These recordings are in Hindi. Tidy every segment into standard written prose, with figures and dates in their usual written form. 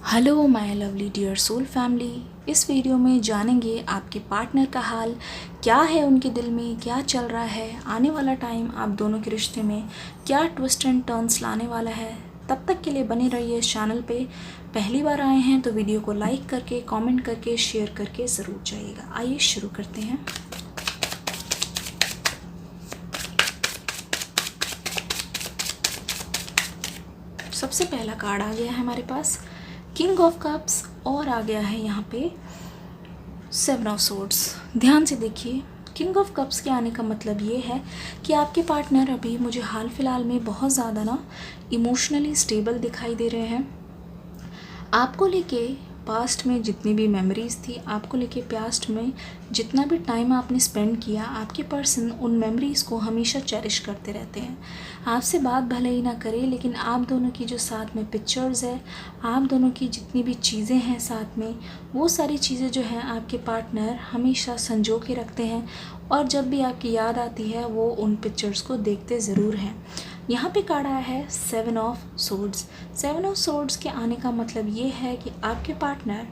Hello my lovely dear soul family. इस वीडियो में जानेंगे आपके पार्टनर का हाल क्या है, उनके दिल में क्या चल रहा है, आने वाला टाइम आप दोनों के रिश्ते में क्या ट्विस्ट एंड टर्न्स लाने वाला है। तब तक के लिए बने रहिए इस चैनल पे। पहली बार आए हैं तो वीडियो को लाइक करके, कमेंट करके, शेयर करके ज़रूर जाइएगा। आइए शुरू करते हैं। सबसे पहला कार्ड आ गया है हमारे पास किंग ऑफ कप्स और आ गया है यहाँ पे 7 ऑफ सोर्ड्स। ध्यान से देखिए, किंग ऑफ कप्स के आने का मतलब ये है कि आपके पार्टनर अभी मुझे हाल फिलहाल में बहुत ज़्यादा इमोशनली स्टेबल दिखाई दे रहे हैं। आपको लेके पास्ट में जितनी भी मेमोरीज़ थी, आपको लेके पास्ट में जितना भी टाइम आपने स्पेंड किया, आपके पर्सन उन मेमोरीज़ को हमेशा चेरिश करते रहते हैं। आपसे बात भले ही ना करे, लेकिन आप दोनों की जो साथ में पिक्चर्स है, आप दोनों की जितनी भी चीज़ें हैं साथ में, वो सारी चीज़ें जो हैं आपके पार्टनर हमेशा संजो के रखते हैं। और जब भी आपकी याद आती है वो उन पिक्चर्स को देखते ज़रूर हैं। यहाँ पे कार्ड आया है 7 ऑफ सोर्ड्स। 7 ऑफ सोर्ड्स के आने का मतलब ये है कि आपके पार्टनर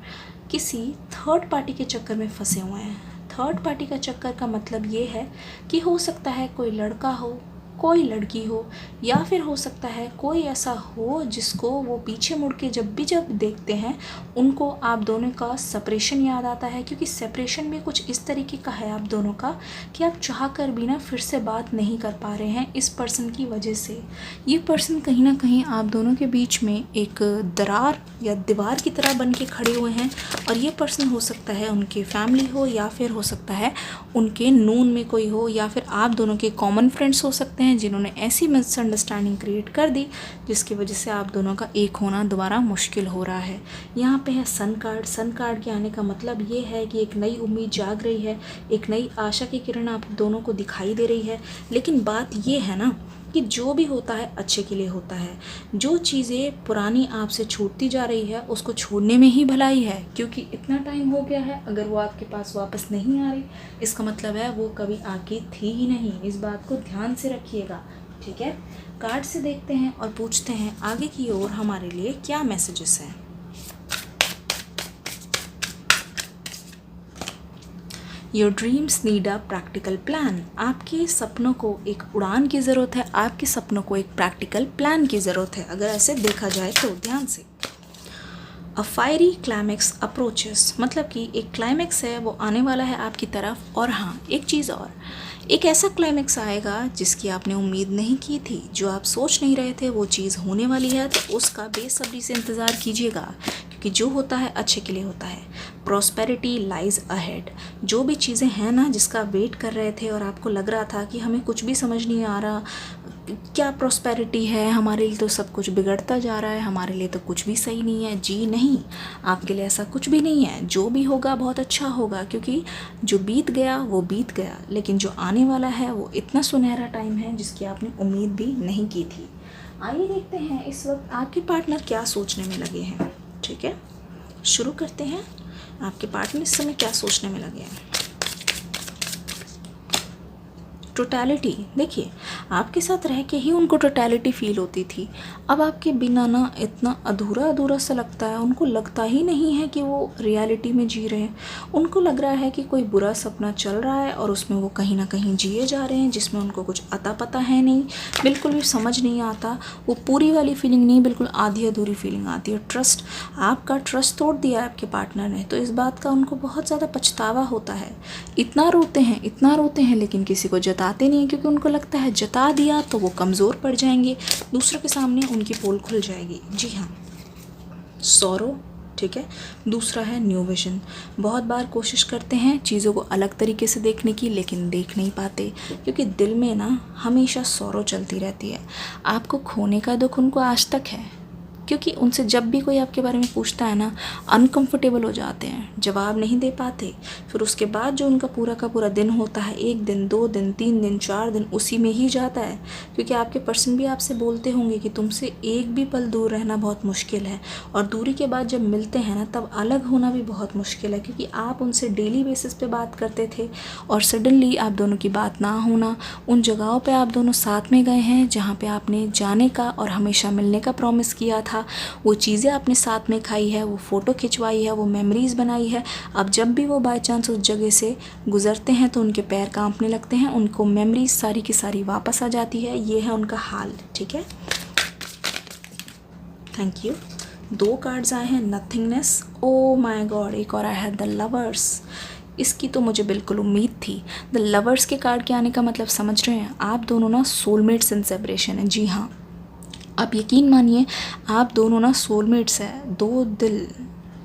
किसी थर्ड पार्टी के चक्कर में फंसे हुए हैं। थर्ड पार्टी का चक्कर का मतलब ये है कि हो सकता है कोई लड़का हो, कोई लड़की हो, या फिर हो सकता है कोई ऐसा हो जिसको वो पीछे मुड़ के जब देखते हैं उनको आप दोनों का सेपरेशन याद आता है। क्योंकि सेपरेशन में कुछ इस तरीके का है आप दोनों का कि आप चाह कर भी फिर से बात नहीं कर पा रहे हैं इस पर्सन की वजह से। ये पर्सन कहीं ना कहीं आप दोनों के बीच में एक दरार या दीवार की तरह बन के खड़े हुए हैं। और ये पर्सन हो सकता है उनके फैमिली हो, या फिर हो सकता है उनके नून में कोई हो, या फिर आप दोनों के कॉमन फ्रेंड्स हो सकते हैं जिन्होंने ऐसी मिसअंडरस्टैंडिंग क्रिएट कर दी जिसकी वजह से आप दोनों का एक होना दोबारा मुश्किल हो रहा है। यहाँ पे है सन कार्ड। सन कार्ड के आने का मतलब ये है कि एक नई उम्मीद जाग रही है, एक नई आशा की किरण आप दोनों को दिखाई दे रही है। लेकिन बात ये है ना कि जो भी होता है अच्छे के लिए होता है। जो चीज़ें पुरानी आपसे छूटती जा रही है उसको छोड़ने में ही भलाई है। क्योंकि इतना टाइम हो गया है, अगर वो आपके पास वापस नहीं आ रही इसका मतलब है वो कभी आपकी थी ही नहीं। इस बात को ध्यान से रखिएगा, ठीक है। कार्ड से देखते हैं और पूछते हैं आगे की ओर हमारे लिए क्या मैसेजेस हैं। Your dreams need a practical plan. आपके सपनों को एक उड़ान की ज़रूरत है, आपके सपनों को एक प्रैक्टिकल प्लान की ज़रूरत है। अगर ऐसे देखा जाए तो ध्यान से, अ फायरी क्लाइमैक्स अप्रोचेस, मतलब कि एक क्लाइमैक्स है वो आने वाला है आपकी तरफ। और हाँ, एक चीज़ और, एक ऐसा क्लाइमैक्स आएगा जिसकी आपने उम्मीद नहीं की थी, जो आप सोच नहीं रहे थे वो चीज़ होने वाली है। तो उसका बेसब्री से इंतज़ार कीजिएगा, क्योंकि जो होता है अच्छे के लिए होता है। Prosperity lies ahead. जो भी चीज़ें हैं ना जिसका वेट कर रहे थे और आपको लग रहा था कि हमें कुछ भी समझ नहीं आ रहा, क्या प्रॉस्पेरिटी है, हमारे लिए तो सब कुछ बिगड़ता जा रहा है, हमारे लिए तो कुछ भी सही नहीं है। जी नहीं, आपके लिए ऐसा कुछ भी नहीं है। जो भी होगा बहुत अच्छा होगा, क्योंकि जो बीत गया वो बीत गया, लेकिन जो आने वाला है वो इतना सुनहरा टाइम है जिसकी आपने उम्मीद भी नहीं की थी। आइए देखते हैं इस वक्त आपके पार्टनर क्या सोचने में लगे हैं, ठीक है। शुरू करते हैं, आपके पार्टनर इस समय क्या सोचने में लगे हैं। टोटलिटी। देखिए, आपके साथ रह के ही उनको टोटलिटी फील होती थी। अब आपके बिना ना इतना अधूरा अधूरा सा लगता है। उनको लगता ही नहीं है कि वो रियलिटी में जी रहे हैं। उनको लग रहा है कि कोई बुरा सपना चल रहा है और उसमें वो कहीं ना कहीं जिए जा रहे हैं, जिसमें उनको कुछ अता पता है नहीं, बिल्कुल भी समझ नहीं आता। वो पूरी वाली फीलिंग नहीं, बिल्कुल आधी अधूरी फीलिंग आती है। ट्रस्ट, आपका ट्रस्ट तोड़ दिया है आपके पार्टनर ने, तो इस बात का उनको बहुत ज़्यादा पछतावा होता है। इतना रोते हैं, इतना रोते हैं, लेकिन किसी को जताते नहीं, क्योंकि उनको लगता है जता दिया तो वो कमज़ोर पड़ जाएंगे, दूसरों के सामने उनकी पोल खुल जाएगी। जी हाँ, सौरो, ठीक है। दूसरा है न्यू विजन। बहुत बार कोशिश करते हैं चीज़ों को अलग तरीके से देखने की, लेकिन देख नहीं पाते, क्योंकि दिल में ना हमेशा सौरो चलती रहती है। आपको खोने का दुख उनको आज तक है, क्योंकि उनसे जब भी कोई आपके बारे में पूछता है ना, अनकंफर्टेबल हो जाते हैं, जवाब नहीं दे पाते। फिर उसके बाद जो उनका पूरा का पूरा दिन होता है, 1 दिन 2 दिन 3 दिन 4 दिन उसी में ही जाता है। क्योंकि आपके पर्सन भी आपसे बोलते होंगे कि तुमसे एक भी पल दूर रहना बहुत मुश्किल है, और दूरी के बाद जब मिलते हैं ना तब अलग होना भी बहुत मुश्किल है। क्योंकि आप उनसे डेली बेसिस पे बात करते थे और सडनली आप दोनों की बात ना होना, उन जगहों पे आप दोनों साथ में गए हैं जहाँ पे आपने जाने का और हमेशा मिलने का प्रॉमिस किया था, था, वो चीज़ें आपने साथ में खाई है, वो फ़ोटो खिंचवाई है, वो मेमोरीज़ बनाई है। अब जब भी वो बाय चांस उस जगह से गुज़रते हैं तो उनके पैर कांपने लगते हैं, उनको मेमोरीज सारी की सारी वापस आ जाती है। ये है उनका हाल, ठीक है। Thank you. 2 कार्ड्स आए हैं, नथिंगनेस, ओ माय गॉड, एक और आया है द लवर्स। इसकी तो मुझे बिल्कुल उम्मीद थी। द लवर्स के कार्ड के आने का मतलब समझ रहे हैं, आप दोनों ना सोलमेट्स इन सेपरेशन है। जी हाँ, आप यकीन मानिए, आप दोनों ना सोलमेट्स हैं, 2 दिल,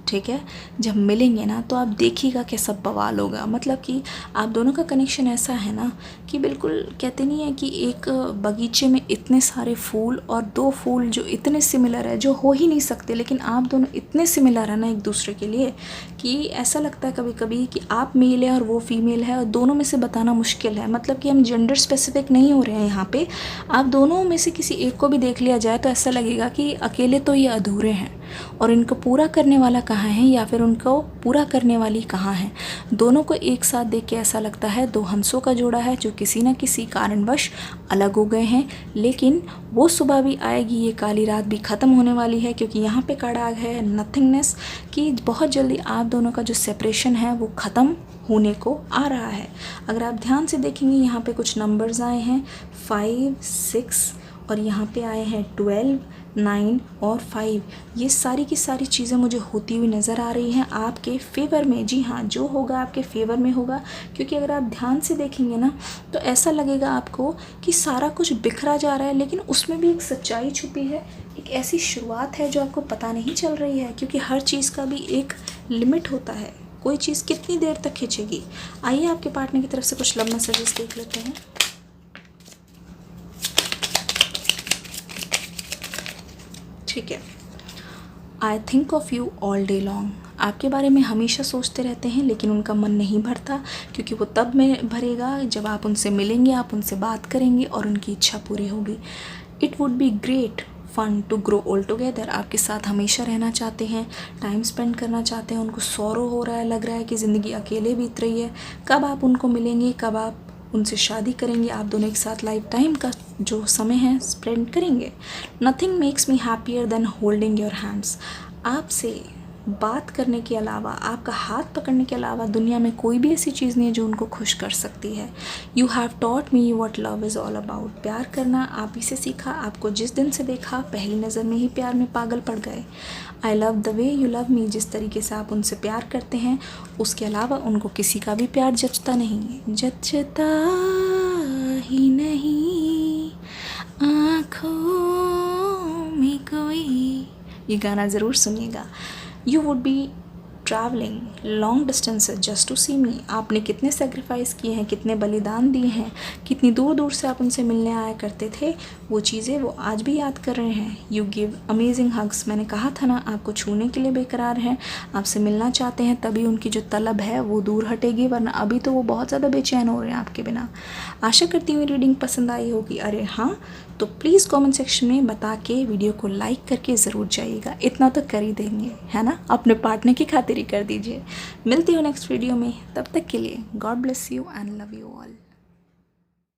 ठीक है। जब मिलेंगे ना तो आप देखिएगा कैसा बवाल होगा। मतलब कि आप दोनों का कनेक्शन ऐसा है ना कि बिल्कुल कहते नहीं है कि एक बगीचे में इतने सारे फूल और 2 फूल जो इतने सिमिलर है, जो हो ही नहीं सकते, लेकिन आप दोनों इतने सिमिलर है ना एक दूसरे के लिए कि ऐसा लगता है कभी कभी कि आप मेल है और वो फीमेल है, और दोनों में से बताना मुश्किल है। मतलब कि हम जेंडर स्पेसिफिक नहीं हो रहे हैं यहाँ पे। आप दोनों में से किसी एक को भी देख लिया जाए तो ऐसा लगेगा कि अकेले तो ये अधूरे हैं और इनको पूरा करने वाला कहाँ है, या फिर उनको पूरा करने वाली कहाँ है। दोनों को एक साथ देख के ऐसा लगता है 2 हंसों का जोड़ा है जो किसी न किसी कारणवश अलग हो गए हैं, लेकिन वो सुबह भी आएगी, ये काली रात भी ख़त्म होने वाली है, क्योंकि यहाँ पे कार्ड है नथिंगनेस कि बहुत जल्दी आप दोनों का जो सेपरेशन है वो ख़त्म होने को आ रहा है। अगर आप ध्यान से देखेंगे यहाँ पे कुछ नंबर्स आए हैं 5, 6 और यहाँ पे आए हैं 12, 9 और 5। ये सारी की सारी चीज़ें मुझे होती हुई नज़र आ रही हैं आपके फेवर में। जी हाँ, जो होगा आपके फेवर में होगा, क्योंकि अगर आप ध्यान से देखेंगे ना तो ऐसा लगेगा आपको कि सारा कुछ बिखरा जा रहा है, लेकिन उसमें भी एक सच्चाई छुपी है, एक ऐसी शुरुआत है जो आपको पता नहीं चल रही है, क्योंकि हर चीज़ का भी एक लिमिट होता है। कोई चीज़ कितनी देर तक खींचेगी। आइए आपके पार्टनर की तरफ से कुछ लव मैसेजेस देख लेते हैं। ठीक है। I think of you all day long. आपके बारे में हमेशा सोचते रहते हैं, लेकिन उनका मन नहीं भरता, क्योंकि वो तब में भरेगा जब आप उनसे मिलेंगे, आप उनसे बात करेंगे और उनकी इच्छा पूरी होगी। It would be great fun to grow old together. आपके साथ हमेशा रहना चाहते हैं, टाइम स्पेंड करना चाहते हैं। उनको सौरो हो रहा है, लग रहा है कि ज़िंदगी अकेले बीत रही है। कब आप उनको मिलेंगे, कब आप उनसे शादी करेंगे, आप दोनों एक साथ लाइफ टाइम का जो समय है स्पेंड करेंगे। Nothing makes me happier than holding your hands. आपसे बात करने के अलावा, आपका हाथ पकड़ने के अलावा दुनिया में कोई भी ऐसी चीज़ नहीं है जो उनको खुश कर सकती है। You have taught me what love is all about. प्यार करना आप ही से सीखा। आपको जिस दिन से देखा पहली नज़र में ही प्यार में पागल पड़ गए। I love the way you love me. जिस तरीके से आप उनसे प्यार करते हैं, उसके अलावा उनको किसी का भी प्यार जचता नहीं, जचता ही नहीं आँखों में कोई। ये गाना ज़रूर सुनिएगा। You would be travelling long distances just to see me. आपने कितने सेक्रीफाइस किए हैं, कितने बलिदान दिए हैं, कितनी दूर दूर से आप उनसे मिलने आया करते थे। वो चीज़ें वो आज भी याद कर रहे हैं। You give amazing hugs. मैंने कहा था ना, आपको छूने के लिए बेकरार हैं, आपसे मिलना चाहते हैं, तभी उनकी जो तलब है वो दूर हटेगी, वरना अभी तो वो बहुत ज़्यादा बेचैन हो रहे हैं आपके बिना। आशा करती हूँ रीडिंग पसंद आई होगी। अरे हाँ, तो प्लीज़ कमेंट सेक्शन में बता के वीडियो को लाइक करके ज़रूर जाइएगा। इतना तो कर ही देंगे, है ना। अपने पार्टनर की खातिर ही कर दीजिए। मिलती हूँ नेक्स्ट वीडियो में, तब तक के लिए God bless you and love you all.